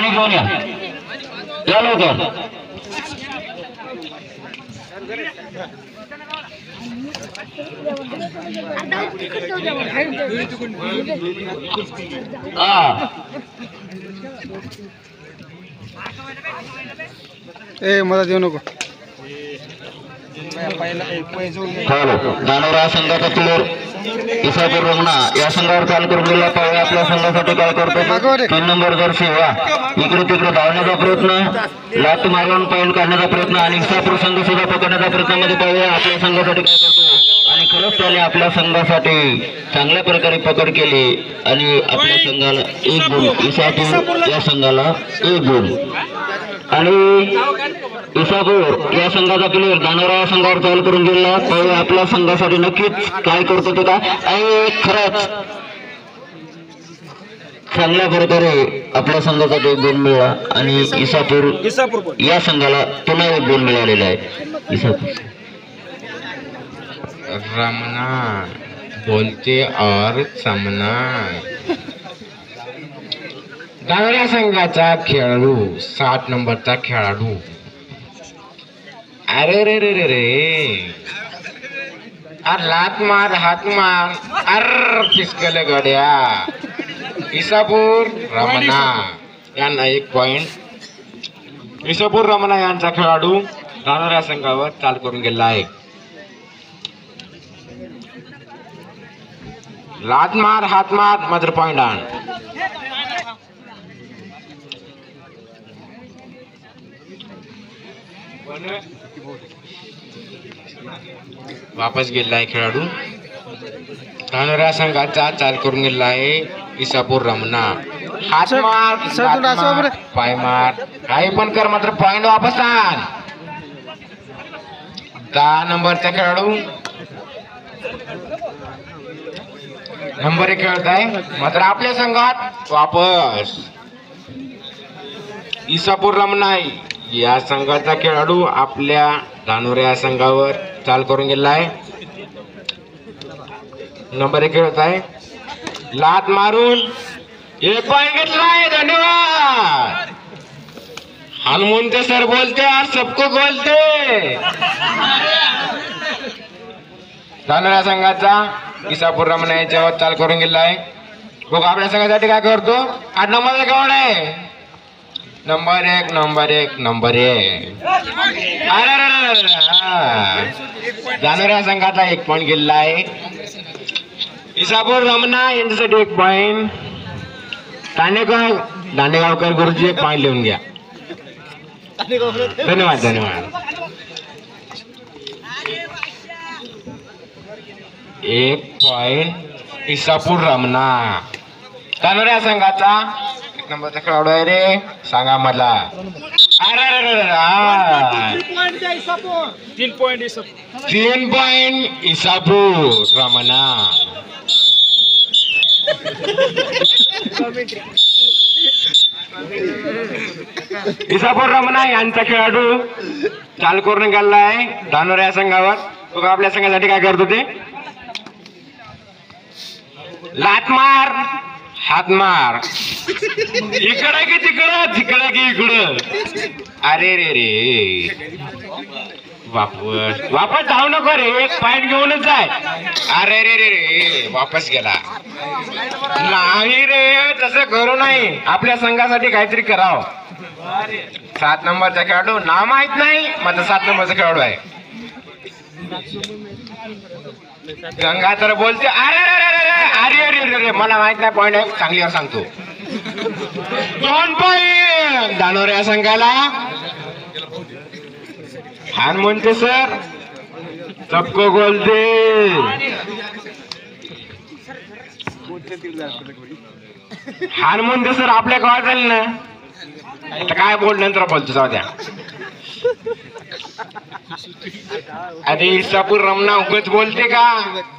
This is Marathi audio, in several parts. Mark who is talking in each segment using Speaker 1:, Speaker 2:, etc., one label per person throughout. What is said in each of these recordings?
Speaker 1: पाणी घेऊन या लवकर.
Speaker 2: मला देऊ नको.
Speaker 1: दानोरा संघाचा प्लेअर इसापूर रमणा या संघावर चाल करून गेला पाहिजे. आपल्या संघासाठी काय करतो 3 नंबर जर्सी वा इकडे तिकडे धावण्याचा प्रयत्न, लात मारून पॉईंट काढण्याचा प्रयत्न आणि इसापूर संघ सुद्धा पकडण्याचा प्रयत्नामध्ये पाहूया आपल्या संघासाठी काय करतो. आणि खरंच त्याने आपल्या संघासाठी चांगल्या प्रकारे पकड केली आणि आपल्या संघाला 1 गुण, इसापूर या संघाला 1 गुण. आणि इसापूर या संघाचा प्लेअर दानोरा या संघावर चाल करून गेला पाहूया आपल्या संघासाठी नक्कीच काय करतो ते का. आणि खरंच चांगल्या प्रकारे आपल्या संघासाठी 1 गुण मिळाला आणि इसापूर या संघाला पुन्हा 1 गुण मिळालेला आहे. इसापूर
Speaker 3: रमना बोलते और सामना. दानोरा संघाचा खेळाडू 7 नंबरचा खेळाडू. अरे रे रे रे रे, अरे लात मार, हात मार, अर फिसकल गड्या. इसापूर रमणा यांना 1 पॉइंट. इसापूर रमणा यांचा खेळाडू दानोरा संघावर चाल करून गेला आहे. लात मार, हात मार, मात्र पॉइंट आण. वापस गेला आहे खेळाडू. दानोरा संघाचा चाल करून गेला आहे इसापूर रमणा. हात मार, लात मार, पाय मार, काही पण कर, मात्र पॉइंट वापस आण. 10 नंबरचा खेळाडू नंबर 1 खेळत आहे, मात्र आपल्या संघात वापस इसापूर रमणा या संघाचा खेळाडू आपल्या दानोरा संघावर चाल करून गेला आहे. नंबर 1 खेळत आहे, लात मारून 1 पॉइंट घेतलाय. धन्यवाद. हनुमंत सर बोलते आज सबको बोलते. दानोरा संघाचा इसापूर रमणा याच्यावर चाल करून गेला आहे. बघ आपल्या संघासाठी काय करतो. 8 नंबर कोण आहे. Number 1 number 1 number 1. दानोरा संघाचा 1 पॉइंट गेलेला आहे. इसापूर रमणा यांच्यासाठी 1 पॉइंट. दांडेगावकर गुरुजी 1 पॉइंट लिहून घ्या. धन्यवाद धन्यवाद. 1 पॉइंट इसापूर रमणा. दानोरा संघाचा 1 नंबरचा खेळाडू आहे रे, सांगा मला. 3 पॉइंट इसापूर रमणा. इसापूर रमणा यांचा खेळाडू चाल करून गेला आहे दानोरा संघावर. बघा आपल्या संघासाठी काय करतो ते. लात मार, हात मार, इकडं की तिकडं, तिकडं की इकडं. अरे रे रे, वापस वापस धाव नको रे, 1 पॉइंट घेऊनच जाय. अरे रे रे रे, वापस गेला. नाही रे, तसं करू नाही. आपल्या संघासाठी काहीतरी करावं. 7 नंबरचा खेळाडू नाव माहित नाही, माझा 7 नंबरचा खेळाडू आहे. गंगा तर बोलते अरे अरे अरे अरे, मला माहित नाही पॉइंट आहे, चांगलीवर सांगतो. 2 पॉइंट दानोरा संघाला. हनुमंत सर सबको बोलते. हनुमंत सर आपल्या गावात झाले ना, आता काय बोल नंतर बोलतो, जाऊ द्या. अरे इसापूर रमणा उगच बोलते का.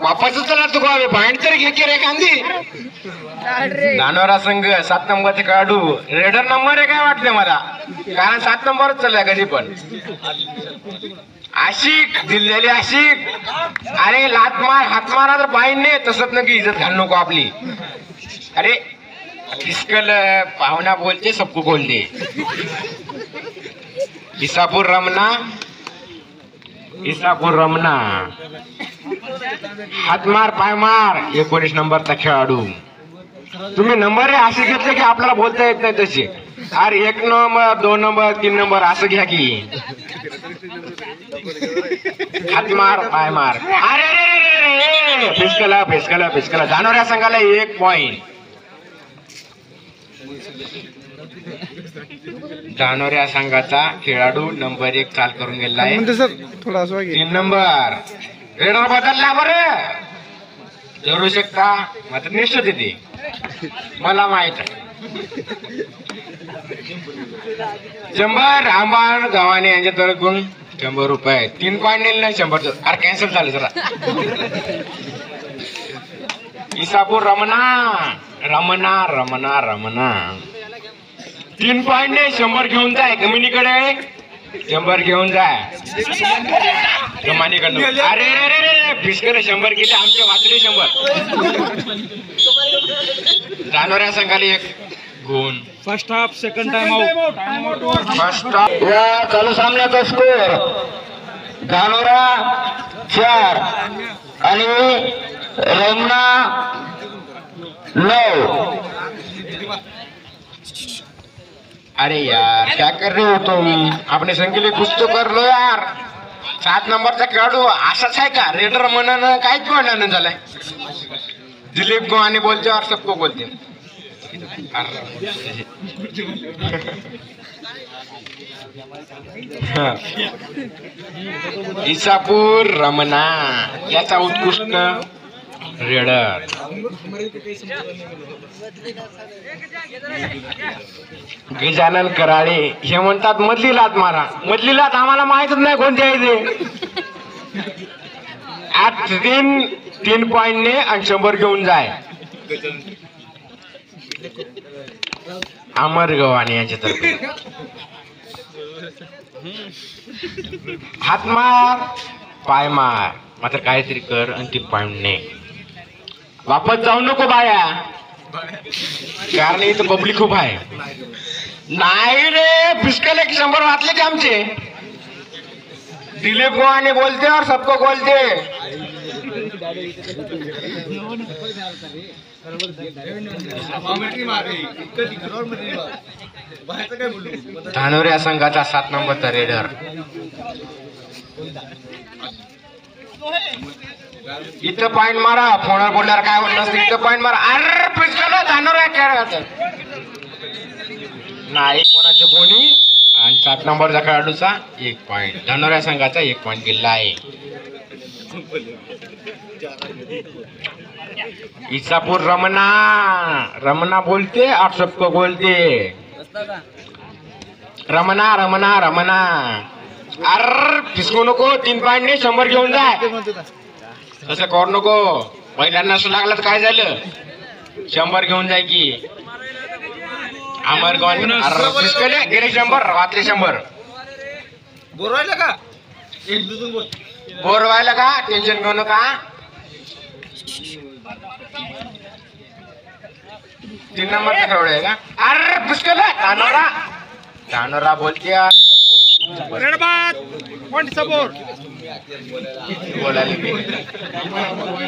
Speaker 3: वापसच चला तू गावे, पॉइंट तरी घे की रे कांदी. दानोरा संघ 7 नंबरचे खेळाडू रेडर नंबर आहे काय वाटतंय मला, कारण 7 नंबरच चाललाय कधी पण. आशिक दिलेली आशिक. अरे लात मार, हात मारा तर पाहिजे नाही, तसंच नक्की इज्जत घाल नको आपली. अरे फिसकल पाहुणा बोलते सबको बोल दे. इसापूर रमना, इसापूर रमना. हातमार पायमार 19 नंबरचा खेळाडू. तुम्ही नंबर आहे असे घेतले की आपल्याला बोलता येत नाही तसे. अरे 1 नंबर 2 नंबर 3 नंबर असं घ्या की. हातमार पायमार. अरे फिसकला फिसकला फिसकला. जाणाऱ्या संघाला 1 पॉइंट. जाणाऱ्या संघाचा खेळाडू नंबर 1 चाल करून गेला आहे. 3 नंबर रेडर बदलला बरं जरू शकता मात्र निश्चित येते मला माहित आहे. 100 आंबाण गावाने यांच्या तर्फे 100 रुपये. 3 पॉईंट नेले नाही 100. अरे कॅन्सल झालं जरा. इसापूर रमना रमना रमना रमना. 3 पॉईंट ने 100 घेऊन जाय. कमिनीकडे 100 घेऊन जाय. कमानीकडनं. अरे रे रे फिसकडे 100 गेले आमचे वाचले 100. जाणाऱ्या संघाला 1 गुण.
Speaker 2: First half second time out.
Speaker 3: First half.
Speaker 1: या चालू सामन्याचा स्कोर धानोरा 4 आणि रमना 9.
Speaker 3: अरे यार क्या कर रहे हो तुम. आपने संख्येले कुछ तो कर लो यार. 7 नंबरचा खेळाडू असाच आहे का. रेडर म्हणून काहीच म्हणणं झालंय. दिलीप गोवाने बोलते और सबको बोलते. इसापूर रमना याचा उत्कृष्ट रेडर. गजानन कराळे हे म्हणतात मधली लात मारा. मधली लात आम्हाला माहितच नाही कोणती आहे ते. 3 पॉईंट ने आणि 100 घेऊन जाय. अमर गव्हाणे यांच्या तर्फे. हातमार पायमार मात्र काहीतरी कर आणि 3 पॉईंट ने. वापस जाऊ नको बाया कारण इथं पब्लिक खूप आहे. नाही रे फिसकल 100 वाचले की आमचे. दिलीप गोवाने बोलते और सबको बोलते. धानोऱ्या संघाचा 7 नंबरचा रेडर. इथं पॉइंट मारा. फोनवर बोलणार काय होत नसतं. इथं पॉइंट मारा. अरे फिसकल धानोऱ्या खेळायचं नाही कोणाचे कोणी. आणि 7 नंबरचा खेळाडूचा 1 पॉइंट. धानोऱ्या संघाचा 1 पॉइंट गेला आहे. इसापूर रमना रमना बोलते और सबको बोलते. रमना रमना रमना. अर फिसकू नको. 3 पॉइंट ने 100 घेऊन जाय. तसं करू नको. पहिल्यांदा असं लागलं तर काय झालं. 100 घेऊन जाय की. अमर गव्हाणे फिसकले गेले 100 वाचले 100.
Speaker 2: बोरवायला का
Speaker 3: बोर व्हायला का. टेन्शन घेऊ नका. 3 नंबरचा खेळाडू आहे का. अरे फिसकल धानोरा. धानोरा बोलते
Speaker 2: रेड बात पॉइंट सपोर्ट.
Speaker 3: बोलायला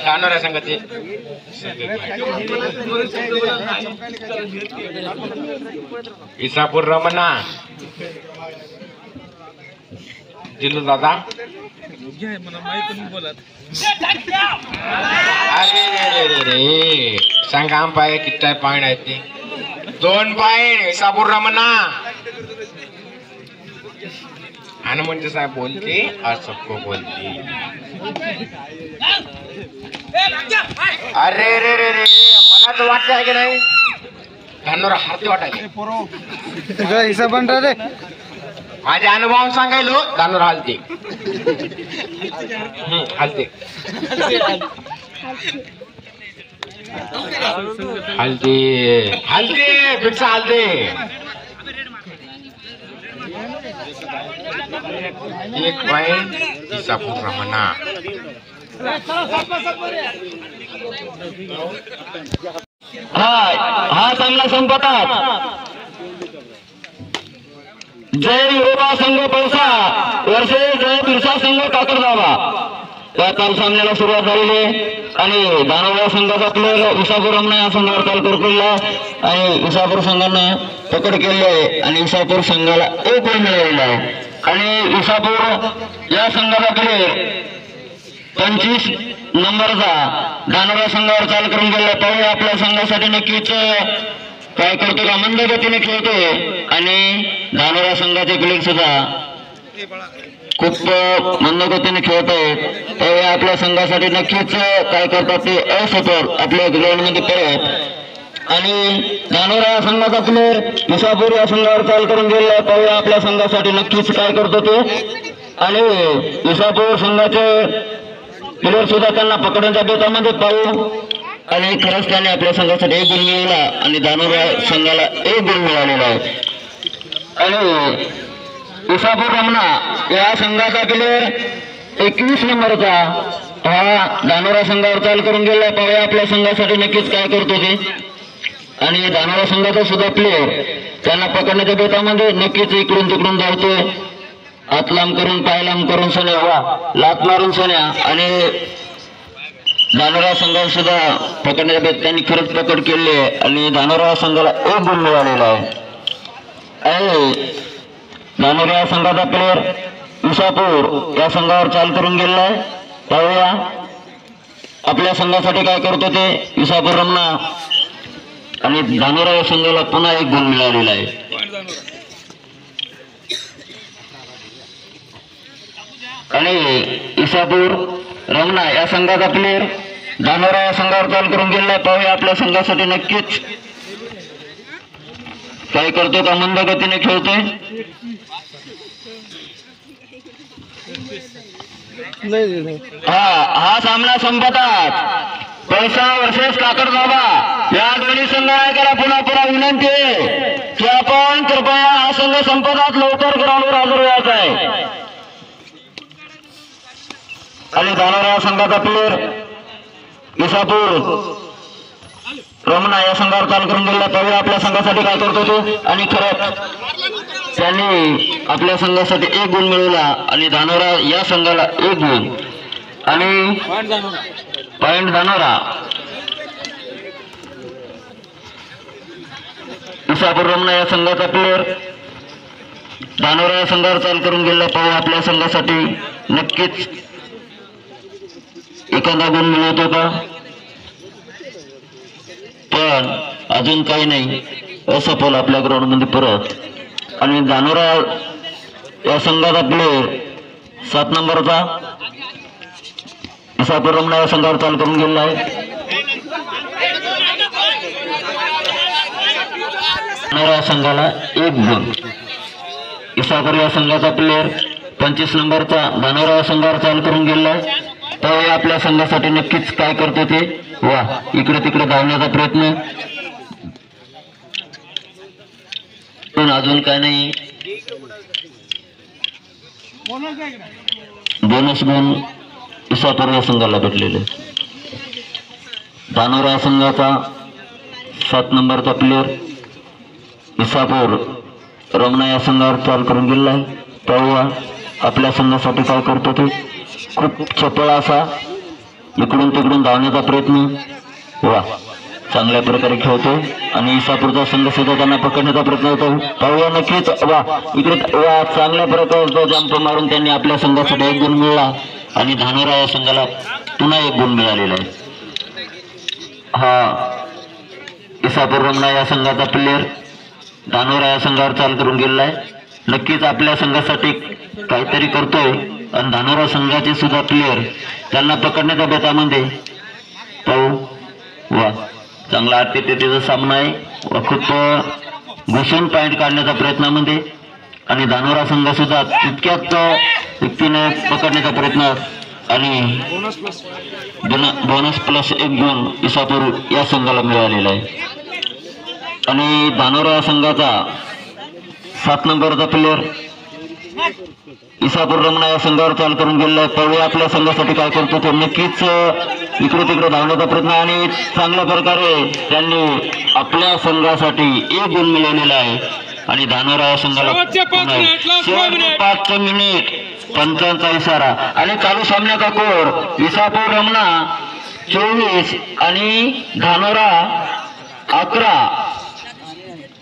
Speaker 3: धानोरा संघाचे. इसापूर रमना दिलू दादा. अरे रे रे रे सांगा अंपायर किती पॉइंट आहेत ते. 2 पॉइंट. इसापूर रमना. हनुमंत साहेब बोलते और सबको बोलते. अरे रे रे रे मला तर वाटतं आहे की नाही. धानोरा हारते वाटायचे.
Speaker 2: हिसाब बन रे.
Speaker 3: माझ्या अनुभव सांगायलो धानोरा हालते. हालते हल्दी हल्दी फिक्स हल्दी. 1 पॉइंट इसापूर रमना.
Speaker 1: हा सामना संपतात. जय विरोबा संघ पौसा वर्षे जय बिरसा संघ काकरगावा या काल सामन्याला सुरुवात झालेली आहे. आणि दानवडा संघाचा प्लेअर इसापूर रमणा या संघावर काल कोरकुलला आणि इसापूर संघानं पकड केली आहे आणि इसापूर संघाला एक गोल मिळवलेला आहे. आणि इसापूर या संघाचा प्लेअर 25 नंबरचा दानवडा संघावर चाल करून गेला. पाहूया आपल्या संघासाठी नक्कीच काय करतो का. मंद गतीने खेळतोय आणि दानवडा संघाचे प्लेअर सुद्धा खूप मंद गतीने खेळतोय. त्यावेळी आपल्या संघासाठी नक्कीच काय करतात ते असफल आपल्या ग्राउंड मध्ये परत. आणि दानोरा संघाचा प्लेअर इसापूर या संघावर चाल करून गेला. पाहूया आपल्या संघासाठी नक्कीच काय करतो ते. आणि इसापूर संघाचे प्लेअर सुद्धा त्यांना पकडण्याच्या बेतामध्ये पाहू. आणि खरंच त्याने आपल्या संघासाठी एक गुण मिळवला आणि दानोरा संघाला एक गुण मिळालेला आहे. आणि इसापूर रमणा या संघाचा प्लेअर 21 नंबरचा हा दानोरा संघावर चाल करून गेला. पाहूया आपल्या संघासाठी नक्कीच काय करतो ते. आणि दानोरा संघाचा सुद्धा प्लेअर त्यांना पकडण्याच्या बेतामध्ये नक्कीच इकडून तिकडून धावतोय. हात लांब करून पाय लांब करून सोन्या वा लात मारून सोन्या. आणि दानोरा संघाला सुद्धा पकडण्याच्या बेत त्यांनी खरंच पकड केली आहे आणि दानोरा संघाला एक गुण मिळालेला आहे. आणि दानोरा या संघाचा प्लेअर इसापूर या संघावर चाल करून गेलेला आहे. पाहूया आपल्या संघासाठी काय करतो ते इसापूर रमणा. आणि दानोरा या संघाला पुन्हा एक गुण मिळालेला आहे. आणि इसापूर रमणा या संघाचा प्लेअर दानोरा या संघावर चाल करून गेलेला आहे. पाहूया आपल्या संघासाठी नक्कीच काय करतो का. मंद गतीने खेळतोय. हा सामना संपतात. पैसा वर्सेस काकडगावा या दोन्ही संघ नायकाला पुन्हा विनंती आहे की आपण कृपया हा संघ संपतात लवकर ग्राउंडवर हजर व्हायचा आहे. आणि दानोरा संघाचा प्लेअर इसापूर रमणा या संघावर चाल करून गेला. पाहूया आपल्या संघासाठी काय करतो तो. आणि खरंच त्यांनी आपल्या संघासाठी एक गुण मिळवला आणि दानोरा या संघाला एक गुण. आणि पॉइंट दानोरा. इसापूर रमणा या संघाचा प्लेअर दानोरा या संघावर चाल करून गेला. पाहूया आपल्या संघासाठी नक्कीच एखादा गुण मिळवतो का. पण अजून काही नाही. असफल आपल्या ग्राउंड मध्ये परत. आणि दानोरा या संघाचा प्लेअर 7 नंबरचा इसापूर रमणा या संघावर चाल करून गेलेला आहे. दानोरा संघाला एक गुण. इसापूर या संघाचा प्लेअर 25 नंबरचा दानोरा या संघावर चाल करून गेलेला आहे. तर आपल्या संघासाठी नक्कीच काय करतो ते. वा इकडे तिकडे धावण्याचा प्रयत्न. पण अजून काय नाही. बोनस गुण इसापूर या संघाला भेटलेले. दानोरा संघाचा 7 नंबरचा प्लेअर इसापूर रमणा या संघावर चाल करून गेलेला आहे. पाहूया आपल्या संघासाठी काय करतो ते. खूप चपळ असा इकडून तिकडून धावण्याचा प्रयत्न. वा चांगल्या प्रकारे खेळतो. आणि इसापूरचा संघ सुद्धा त्यांना पकडण्याचा प्रयत्न होतो. पाहूया नक्कीच. वा इकडे वा चांगल्या प्रकारे जंप मारून त्यांनी आपल्या संघासाठी एक गुण मिळाला. आणि दानोरा या संघाला पुन्हा एक गुण मिळालेला आहे. हा इसापूर रमणा या संघाचा प्लेअर दानोरा या संघावर चाल करून गेलेला आहे. नक्कीच आपल्या संघासाठी काहीतरी करतोय. आणि दानोरा संघाचे सुद्धा प्लेअर त्यांना पकडण्याच्या बेतामध्ये. पाहू वा चांगला आरतीचा सामना आहे. व खूप घुसून पॉइंट काढण्याच्या प्रयत्नामध्ये. आणि दानोरा संघ सुद्धा तितक्याच व्यक्तीने पकडण्याचा प्रयत्न. आणि बोनस प्लस एक गुण इसापूर या संघाला मिळालेला आहे. आणि दानोरा संघाचा 7 नंबरचा प्लेअर इसापूर रमणा या संघावर चाल करून गेलेला आहे. पाहूया आपल्या संघासाठी काय करतो तो. नक्कीच इकडे तिकडे धावण्याचा प्रयत्न आणि चांगल्या प्रकारे त्यांनी आपल्या संघासाठी 1 गुण मिळवलेला आहे आणि धानोरा या संघाला
Speaker 2: शेवटचे 5 मिनिट, लास्ट 5 मिनिट.
Speaker 1: 5 मिनिट पंचांचा इशारा आणि चालू सामन्याचा कोर इसापूर रमणा 24 आणि धानोरा 11.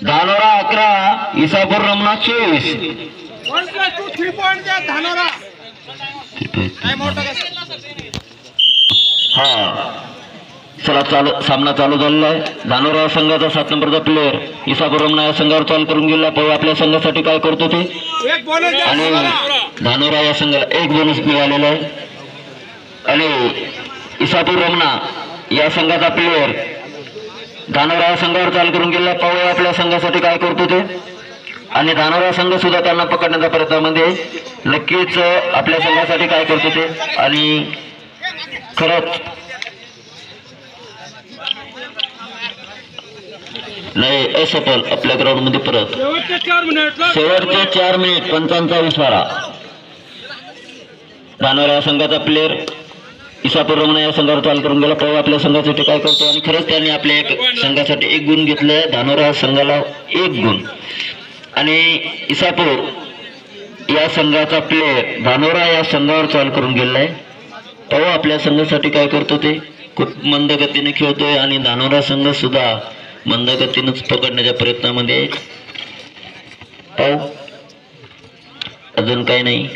Speaker 1: धानोरा 11 इसापूर रमणा 24.
Speaker 2: 1+2 3 पॉइंट द्या धानोरा. टाइम आउट
Speaker 1: हा चला सामना चालू झालेला आहे. धानोरा संघाचा 7 नंबरचा प्लेअर इसापूर रमणा या संघावर चाल करून गेला. पाहू आपल्या संघासाठी काय करतो ते.
Speaker 2: एक बोनस द्या
Speaker 1: आणि
Speaker 2: धानोरा.
Speaker 1: धानोरा या संघाला 1 बोनस मिळालेला आहे आणि इसापूर रमणा या संघाचा प्लेअर धानोरा या संघावर चाल करून गेला. पाहूया आपल्या संघासाठी काय करतो ते. आणि धानोरा संघ सुद्धा त्यांना पकडण्याच्या प्रयत्नामध्ये नक्कीच आपल्या संघासाठी काय करतो ते. आणि खरंच नाही असफल आपल्या ग्राउंड मध्ये परत.
Speaker 2: शेवटचे 4 मिनिट, लास्ट
Speaker 1: शेवटचे 4 मिनिट पंचांचा इशारा. धानोरा या संघाचा प्लेअर इसापूर रमणा या संघावर चाल करून गेला. पाहू आपल्या संघासाठी काय करतो आणि खरंच त्यांनी आपल्या संघासाठी 1 गुण घेतलाय. धानोरा संघाला 1 गुण आणि इसापूर या संघाचा प्लेअर धानोरा या संघावर चाल करून गेलाय. पाहू आपल्या संघासाठी काय करतो ते. खूप मंद गतीने खेळतोय आणि धानोरा संघ सुद्धा मंद गतीनंच पकडण्याच्या प्रयत्नामध्ये. पाहू अजून काही नाही.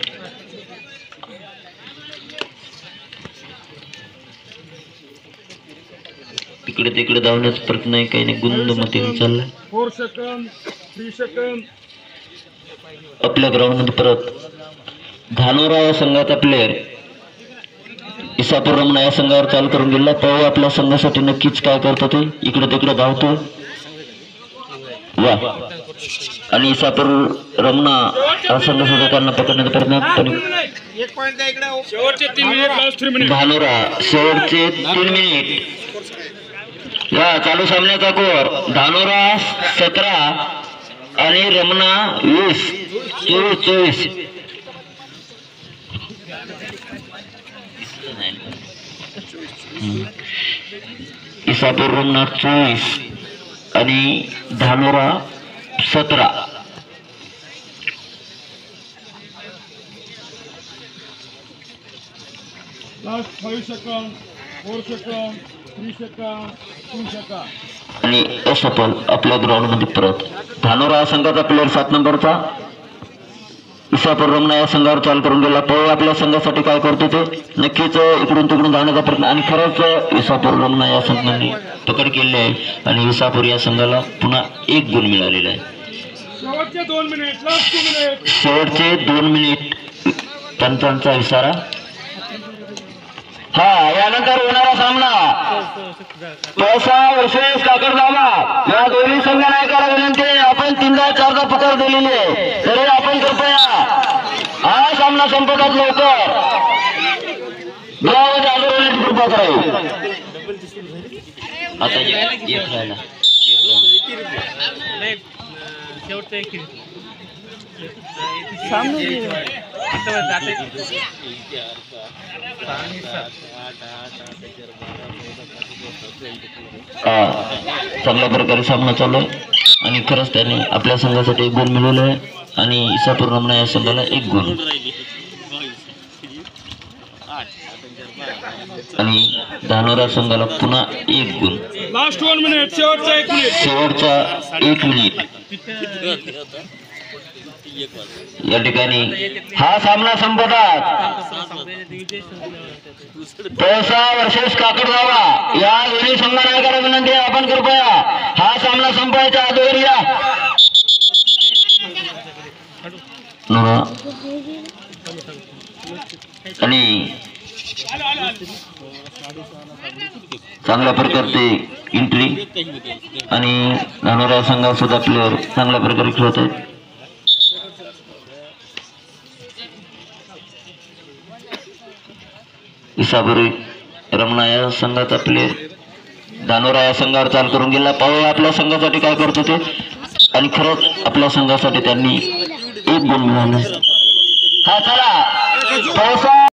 Speaker 1: तिकडे तिकडे धावण्याचा प्रयत्न नाही, काही नाही, गुंद मतीने चाललाय.
Speaker 2: 4 सेकंद 3 सेकंद.
Speaker 1: आपल्या ग्राउंड मध्ये परत धानोरा या संघाचा प्लेअर इसापूर रमणा या संघावर चाल करून गेला. पाहू आपल्या संघासाठी नक्कीच काय करतो ते. इकडे तिकडे धावतो वा आणि इसापूर रमणा या संघ सुद्धा त्यांना पकडण्याचा प्रयत्न.
Speaker 2: 1 पॉइंट द्या इकडे. शेवटचे 3 मिनिट, लास्ट 3 मिनिट.
Speaker 1: धानोरा शेवटचे 3 मिनिट या चालू सामन्याचा कोर धानोरा 17 आणि रमणा 20. 24. इसापूर रमणा 24 आणि Dhanora 17.
Speaker 2: Last 5 second 4 second 3 second 2 second.
Speaker 1: आणि असफल आपल्या ग्राउंड मध्ये परत. धानोरा या संघाचा प्लेअर 7 नंबरचा इसापूर रमणा या संघावर चाल करून गेला. पाहू आपल्या संघासाठी काय करतो ते. नक्कीच इकडून तिकडून धावण्याचा प्रयत्न आणि खरंच इसापूर रमणा या संघाने पकड केली आहे आणि इसापूर या संघाला पुन्हा 1 गुण मिळालेला आहे.
Speaker 2: शेवटचे 2 मिनिट, लास्ट 2 मिनिट.
Speaker 1: शेवटचे 2 मिनिट पंचांचा इशारा. हा यानंतर होणारा सामना पैसा वर्सेस काकडगावा या दोन्ही संघ नायकाला विनंती आहे. आपण 3दा 4दा पकड दिलेली आहे तरी आपण कृपया हा सामना संपतात लवकर ग्राउंड आंदोलनाची कृपा करावी. आता एक राहिला. चांगल्या प्रकारे सामना चालू आहे आणि खरंच त्याने आपल्या संघासाठी 1 गुण मिळवलं आहे आणि इसापूर रमणा या संघाला 1 गुण आणि धानोरा संघाला पुन्हा 1 गुण.
Speaker 2: Last 1 minute. शेवटचा 1 मिनिट.
Speaker 1: शेवटचा 1 मिनिट या ठिकाणी हा सामना संपतात. पैसा वर्सेस काकडगावा या दोन्ही संघ नायकाला विनंती आहे. आपण कृपया हा सामना संपवायच्या अगोदर या. आणि चांगल्या प्रकारचे एंट्री आणि धानोरा संघात सुद्धा प्लेअर चांगल्या प्रकारे खेळत आहेत. इसापूर रमणा या संघाचा प्लेअर धानोरा या संघावर चाल करून गेला. पाहूया आपल्या संघासाठी काय करतो ते आणि खरंच आपल्या संघासाठी त्यांनी 1 गुण मिळवला. हा चला पैसा